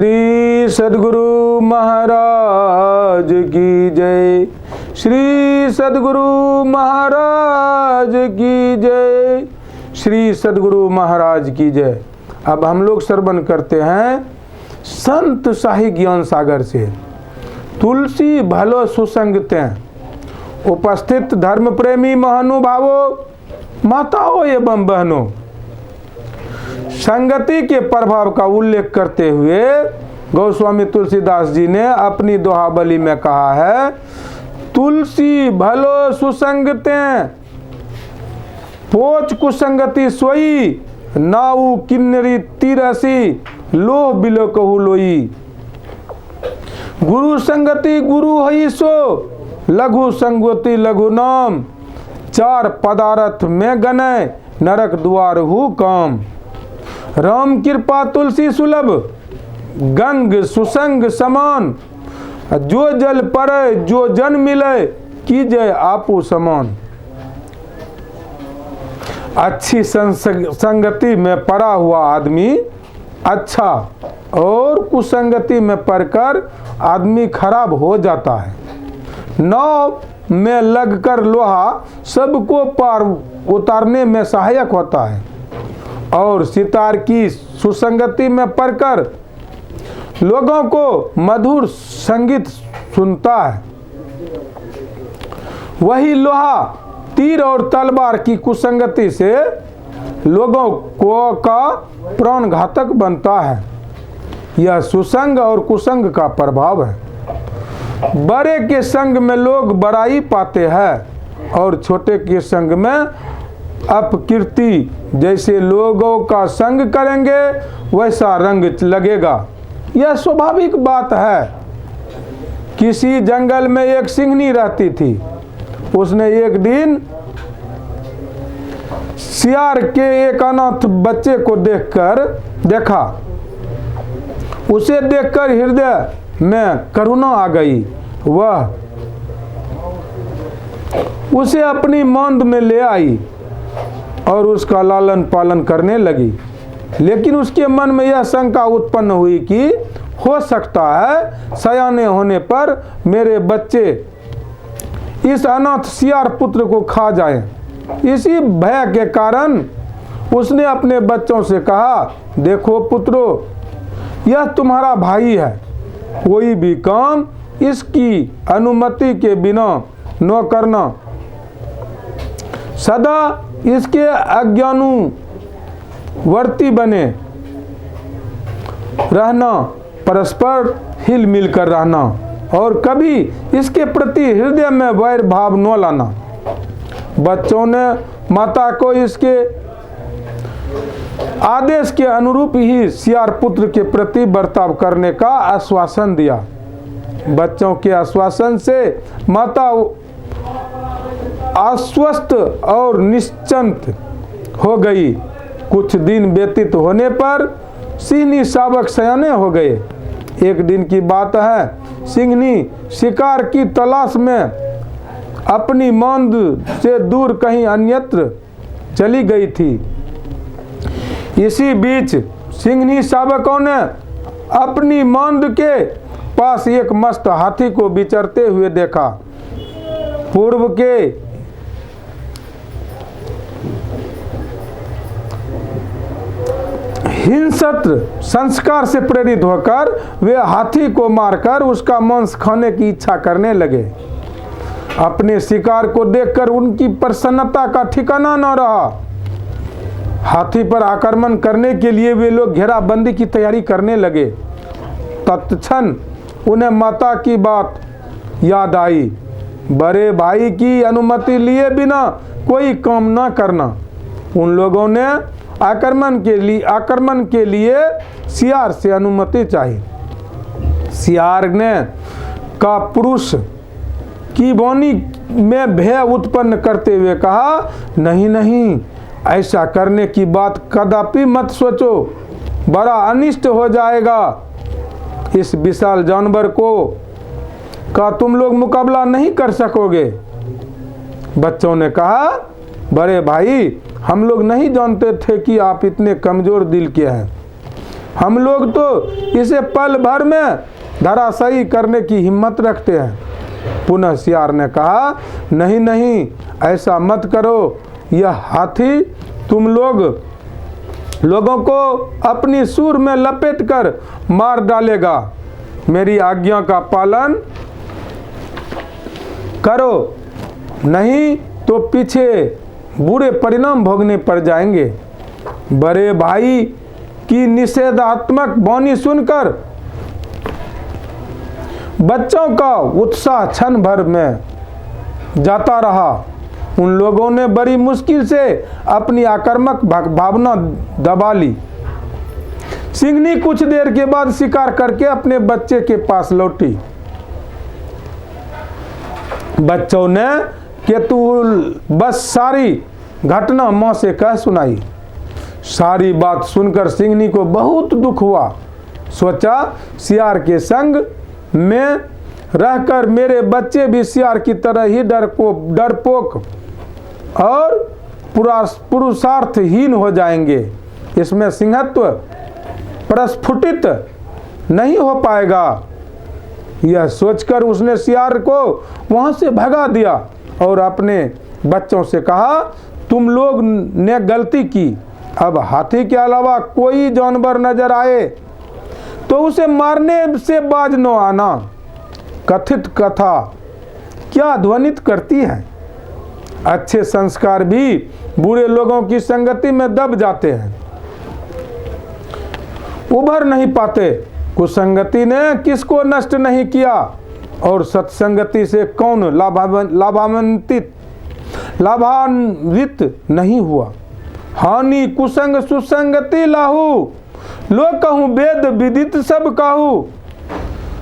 श्री सद्गुरु महाराज की जय। श्री सद्गुरु महाराज की जय। श्री सद्गुरु महाराज की जय। अब हम लोग श्रवण करते हैं संत शाही ज्ञान सागर से। तुलसी भलो सुसंगतें। उपस्थित धर्म प्रेमी महानुभावों, माताओं एवं बहनों, संगति के प्रभाव का उल्लेख करते हुए गोस्वामी तुलसीदास जी ने अपनी दोहाबली में कहा है, तुलसी भलो सुसंगतें, पोच कुसंगति सोई, नाऊ किन्नरी तिरसी, लो बिलो कहू लोई। गुरु संगति गुरु हई सो, लघु संगति लघु नाम, चार पदार्थ में गने, नरक द्वार हु काम। राम कृपा तुलसी सुलभ, गंग सुसंग समान, जो जल पड़े जो जन मिले, कीजय आपू समान। अच्छी संगति में पड़ा हुआ आदमी अच्छा, और कुसंगति में पड़कर आदमी खराब हो जाता है। नाव में लगकर लोहा सबको पार उतारने में सहायक होता है, और सितार की सुसंगति में पड़कर लोगों को मधुर संगीत सुनता है। वही लोहा तीर और तलवार की कुसंगति से लोगों को का प्राण घातक बनता है। यह सुसंग और कुसंग का प्रभाव है। बड़े के संग में लोग बड़ाई पाते हैं, और छोटे के संग में अपकीर्ति। जैसे लोगों का संग करेंगे वैसा रंग लगेगा। यह स्वाभाविक बात है। किसी जंगल में एक सिंहनी रहती थी। उसने एक दिन सियार के एक अनाथ बच्चे को देखा। उसे देखकर हृदय में करुणा आ गई। वह उसे अपनी मांद में ले आई और उसका लालन पालन करने लगी। लेकिन उसके मन में यह शंका उत्पन्न हुई कि हो सकता है सयाने होने पर मेरे बच्चे इस अनाथ सियार पुत्र को खा जाएं। इसी भय के कारण उसने अपने बच्चों से कहा, देखो पुत्रों, यह तुम्हारा भाई है। कोई भी काम इसकी अनुमति के बिना न करना। सदा इसके अज्ञानुवर्ती बने रहना, परस्पर हिल मिल कर रहना, और कभी इसके प्रति हृदय में वैर भाव न लाना। बच्चों ने माता को इसके आदेश के अनुरूप ही सियार पुत्र के प्रति बर्ताव करने का आश्वासन दिया। बच्चों के आश्वासन से माता आश्वस्त और निश्चिंत हो गई। कुछ दिन व्यतीत होने पर सिंहनी शावक सयाने हो गए। एक दिन की बात है, सिंहनी शिकार की तलाश में अपनी मांद से दूर कहीं अन्यत्र चली गई थी। इसी बीच सिंहनी शावकों ने अपनी मांद के पास एक मस्त हाथी को विचरते हुए देखा। पूर्व के हिंसक संस्कार से प्रेरित होकर वे हाथी को मारकर उसका मांस खाने की इच्छा करने लगे। अपने शिकार को देखकर उनकी प्रसन्नता का ठिकाना न रहा। हाथी पर आक्रमण करने के लिए वे लोग घेराबंदी की तैयारी करने लगे। तत्क्षण उन्हें माता की बात याद आई। बड़े भाई की अनुमति लिए बिना कोई काम न करना। उन लोगों ने आक्रमण के लिए सियार से अनुमति चाहिए। सियार ने का पुरुष की वाणी में भय उत्पन्न करते हुए कहा, नहीं नहीं, ऐसा करने की बात कदापि मत सोचो, बड़ा अनिष्ट हो जाएगा। इस विशाल जानवर का तुम लोग मुकाबला नहीं कर सकोगे। बच्चों ने कहा, बड़े भाई, हम लोग नहीं जानते थे कि आप इतने कमजोर दिल के हैं। हम लोग तो इसे पल भर में धराशायी करने की हिम्मत रखते हैं। पुनः सियार ने कहा, नहीं नहीं, ऐसा मत करो, यह हाथी तुम लोगों को अपनी सूर में लपेट कर मार डालेगा। मेरी आज्ञा का पालन करो, नहीं तो पीछे बुरे परिणाम भोगने पड़ जाएंगे। बड़े भाई की निषेधात्मक वाणी सुनकर बच्चों का उत्साह क्षण भर में जाता रहा। उन लोगों ने बड़ी मुश्किल से अपनी आक्रामक भावना दबा ली। सिंहनी कुछ देर के बाद शिकार करके अपने बच्चे के पास लौटी। बच्चों ने केतुल बस सारी घटना मां से कह सुनाई। सारी बात सुनकर सिंहनी को बहुत दुख हुआ। सोचा, सियार के संग में रहकर मेरे बच्चे भी सियार की तरह ही डरपोक और पुरुषार्थहीन हो जाएंगे। इसमें सिंहत्व प्रस्फुटित नहीं हो पाएगा। यह सोचकर उसने सियार को वहां से भगा दिया और अपने बच्चों से कहा, तुम लोग ने गलती की। अब हाथी के अलावा कोई जानवर नजर आए तो उसे मारने से बाज न आना। कथित कथा क्या ध्वनित करती है। अच्छे संस्कार भी बुरे लोगों की संगति में दब जाते हैं, उभर नहीं पाते। कुसंगति ने किसको नष्ट नहीं किया और सत्संगति से कौन लाभान्वित नहीं हुआ। हानि कुसंग सुसंगति लाहू, लोग कहूँ वेद विदित सब कहूँ।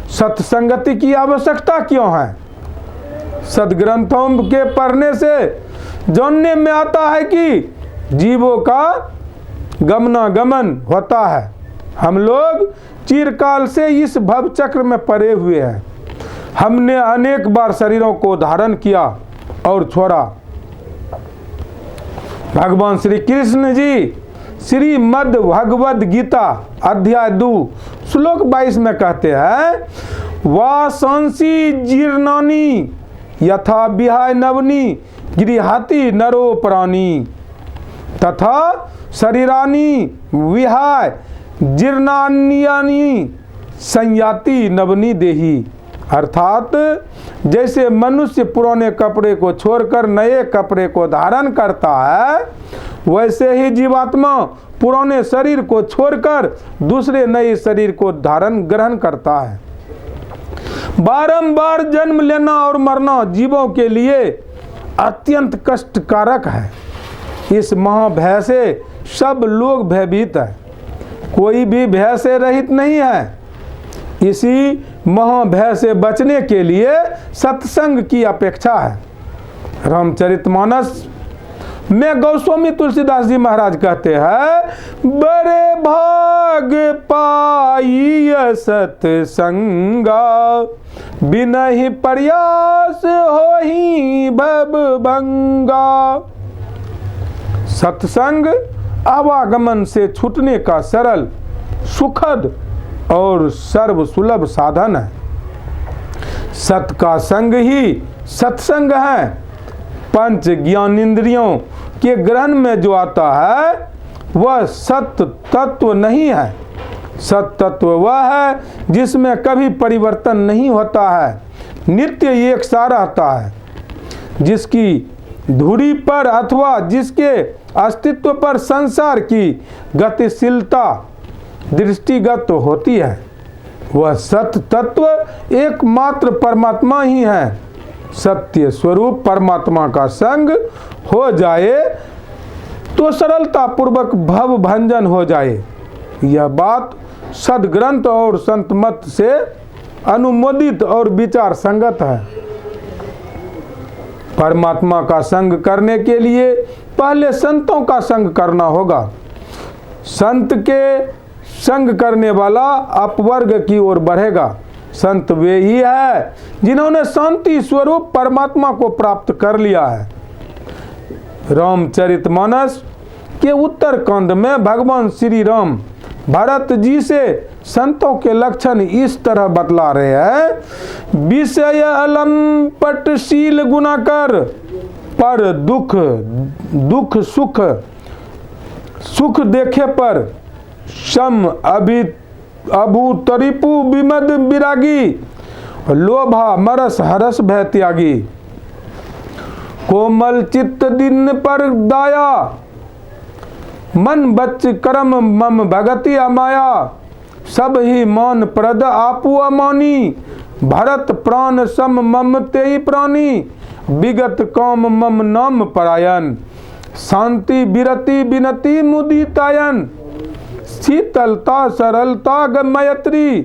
सत्संगति की आवश्यकता क्यों है। सदग्रंथों के पढ़ने से जानने में आता है कि जीवों का गमनागमन होता है। हम लोग चिरकाल से इस भव चक्र में पड़े हुए हैं। हमने अनेक बार शरीरों को धारण किया और छोड़ा। भगवान श्री कृष्ण जी श्रीमद् भगवद गीता अध्याय 2 श्लोक 22 में कहते हैं, वासांसी जीर्णानी यथा विहाय नवनी गृहाति नरो प्राणी तथा शरीरानी विहाय जीर्णान्यानि संयाति नवनी देही। अर्थात जैसे मनुष्य पुराने कपड़े को छोड़कर नए कपड़े को धारण करता है, वैसे ही जीवात्मा पुराने शरीर को छोड़कर दूसरे नए शरीर को ग्रहण करता है। बारंबार जन्म लेना और मरना जीवों के लिए अत्यंत कष्टकारक है। इस महाभय से सब लोग भयभीत हैं, कोई भी भय से रहित नहीं है। इसी महाभय से बचने के लिए सत्संग की अपेक्षा है। रामचरितमानस में गोस्वामी तुलसीदास जी महाराज कहते हैं, बड़े भाग पाई सत्संगा बिनहि प्रयास होहि भव भंगा। सत्संग आवागमन से छूटने का सरल, सुखद और सर्वसुलभ साधन है। सत का संग ही सत्संग है। पंच ज्ञानेंद्रियों के ग्रहण में जो आता है वह सत्य तत्व नहीं है। सत्य तत्व वह है जिसमें कभी परिवर्तन नहीं होता है, नित्य एक सा रहता है, जिसकी धुरी पर अथवा जिसके अस्तित्व पर संसार की गतिशीलता दृष्टिगत होती है। वह सत्य तत्व एकमात्र परमात्मा ही है। सत्य स्वरूप परमात्मा का संग हो जाए तो सरलता पूर्वक भव भंजन हो जाए। यह बात सदग्रंथ और संत मत से अनुमोदित और विचार संगत है। परमात्मा का संग करने के लिए पहले संतों का संग करना होगा। संत के संग करने वाला अपवर्ग की ओर बढ़ेगा। संत वे ही है जिन्होंने शांति स्वरूप परमात्मा को प्राप्त कर लिया है। रामचरितमानस के उत्तर कांड में भगवान श्री राम भरत जी से संतों के लक्षण इस तरह बतला रहे हैं। विषय अलंपटशील गुणाकर, पर दुख सुख देखे पर सम अभूतरिपु विमद विरागी, लोभा मरस हरस भय त्यागी। कोमल चित्त दिन पर दाया, मन बच करम मम भगति अमाया। सब ही मौन प्रद आपू अमानी, भरत प्राण सम मम तेई प्राणी। विगत काम मम नाम परायण, शांति विरति विनति मुदितायन। शीतलता सरलता गमयत्री,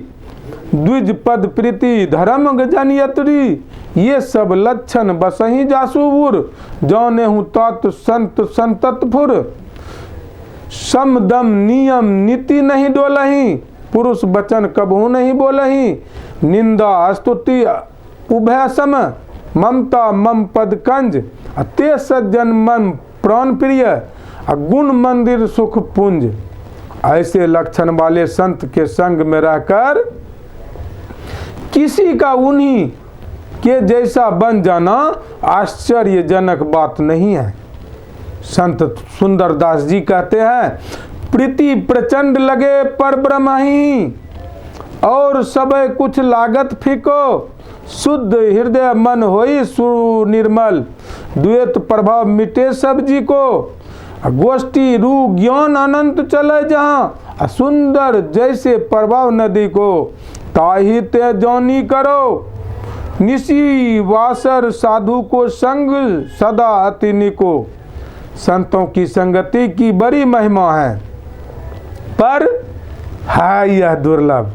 द्विज पद प्रीति धर्म जनयत्री। ये सब लक्षण बसही जासुबुर, जौने हूँ तात संत संततपुर। समदम नियम नीति नहीं डोलही, पुरुष वचन कबहू नहीं बोलही। निंदा स्तुति उभय सम, ममता मम पद कंज। ते सज्जन मन प्राण प्रिय, गुण मंदिर सुख पुंज। ऐसे लक्षण वाले संत के संग में रहकर किसी का उन्हीं के जैसा बन जाना आश्चर्यजनक बात नहीं है। संत सुंदरदास जी कहते हैं, प्रीति प्रचंड लगे पर ब्रह्म ही, और सब कुछ लागत फीको। शुद्ध हृदय मन होई सुनिर्मल, द्वैत प्रभाव मिटे सब जी को। गोष्ठी रू ज्ञान अनंत चले जहाँ, सुंदर जैसे प्रभाव नदी को। ताहि ते जानी करो, निशी वासर साधु को संग सदा अति निको। संतों की संगति की बड़ी महिमा है, पर है यह दुर्लभ।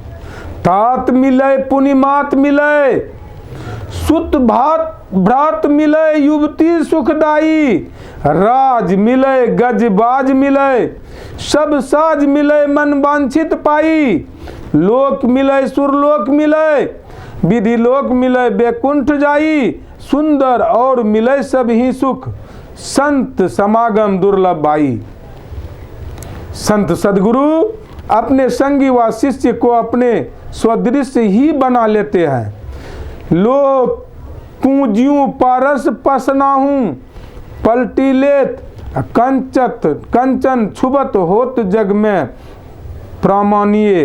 तात मिले पुनिमात मिले, सुत भात भ्रात मिले युवती सुखदाई। राज मिले गजबाज मिले, सब साज मिले मन वांछित पाई। लोक मिले सुरलोक मिले, विधि लोक मिले बैकुंठ जाई। सुंदर और मिले सब ही सुख, संत समागम दुर्लभ भाई। संत सदगुरु अपने संगी व शिष्य को अपने स्वदृश ही बना लेते हैं। लो पूंजियों पारस पसनाहूं, पलटी लेत कंचन छुबत होत जग में प्रामाणिये।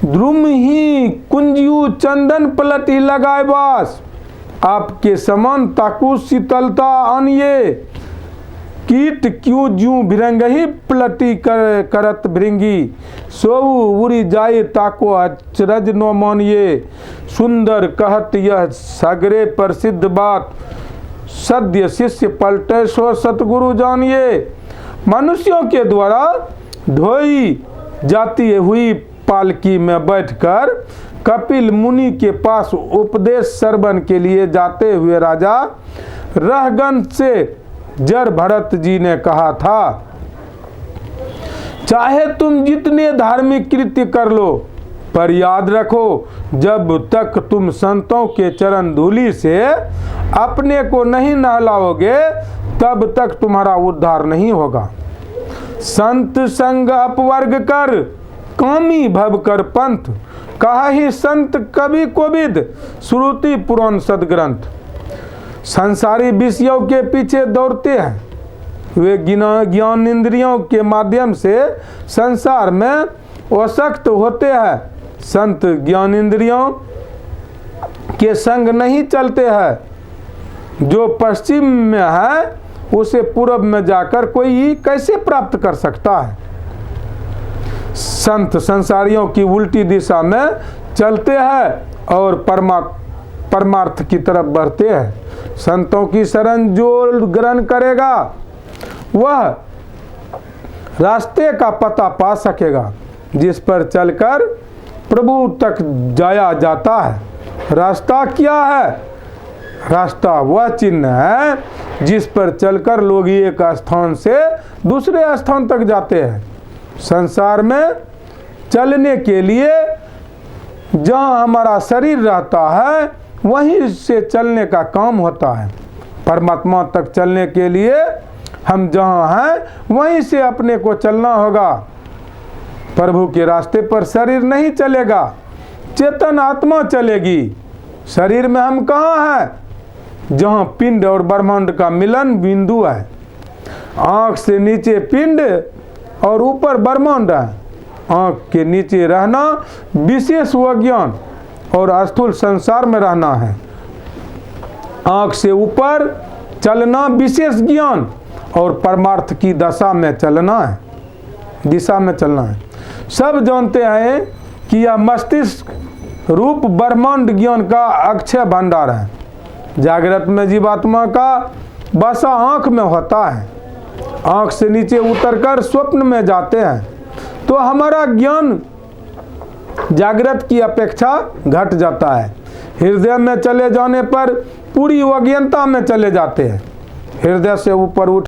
द्रुम ही कुंजियु चंदन पलटी लगाए बास, आपके समान ताकू शीतलता आनिए। कीट क्यों ज्यों भिरंगही पलटी करत भृंगी, सोऊ उड़ी जाए ताको अचरज नो मानिए। सुंदर कहत यह सगरे प्रसिद्ध बात, सद्य शिष्य पलटे सो सतगुरु जानिए। मनुष्यों के द्वारा ढोई जाती हुई पालकी में बैठकर कपिल मुनि के पास उपदेश श्रवण के लिए जाते हुए राजा रहगन से जर भरत जी ने कहा था, चाहे तुम जितने धार्मिक कृत्य कर लो, पर याद रखो जब तक तुम संतों के चरण धूलि से अपने को नहीं नहलाओगे तब तक तुम्हारा उद्धार नहीं होगा। संत संग अपवर्ग कर, कामी भव कर पंथ। कहा ही संत कवि कोविद, श्रुति पुराण सदग्रंथ। संसारी विषयों के पीछे दौड़ते हैं, वे ज्ञान इंद्रियों के माध्यम से संसार में आसक्त होते हैं। संत ज्ञान इंद्रियों के संग नहीं चलते हैं। जो पश्चिम में है उसे पूर्व में जाकर कोई कैसे प्राप्त कर सकता है। संत संसारियों की उल्टी दिशा में चलते हैं और परमार्थ की तरफ बढ़ते हैं। संतों की शरण जो ग्रहण करेगा वह रास्ते का पता पा सकेगा जिस पर चलकर प्रभु तक जाया जाता है। रास्ता क्या है? रास्ता वह चिन्ह है जिस पर चलकर लोग एक स्थान से दूसरे स्थान तक जाते हैं। संसार में चलने के लिए जहाँ हमारा शरीर रहता है वहीं से चलने का काम होता है। परमात्मा तक चलने के लिए हम जहाँ हैं वहीं से अपने को चलना होगा। प्रभु के रास्ते पर शरीर नहीं चलेगा, चेतन आत्मा चलेगी। शरीर में हम कहाँ हैं? जहाँ पिंड और ब्रह्मांड का मिलन बिंदु है। आँख से नीचे पिंड और ऊपर ब्रह्मांड है। आँख के नीचे रहना विशेष विज्ञान और स्थूल संसार में रहना है। आँख से ऊपर चलना विशेष ज्ञान और परमार्थ की दशा में चलना है, दिशा में चलना है। सब जानते हैं कि यह मस्तिष्क रूप ब्रह्मांड ज्ञान का अक्षय भंडार है। जागृत में जीवात्मा का बसा आँख में होता है। आँख से नीचे उतरकर स्वप्न में जाते हैं तो हमारा ज्ञान जागृत की अपेक्षा घट जाता है। हृदय में चले जाने पर पूरी अज्ञानता में चले जाते हैं। हृदय से ऊपर उठ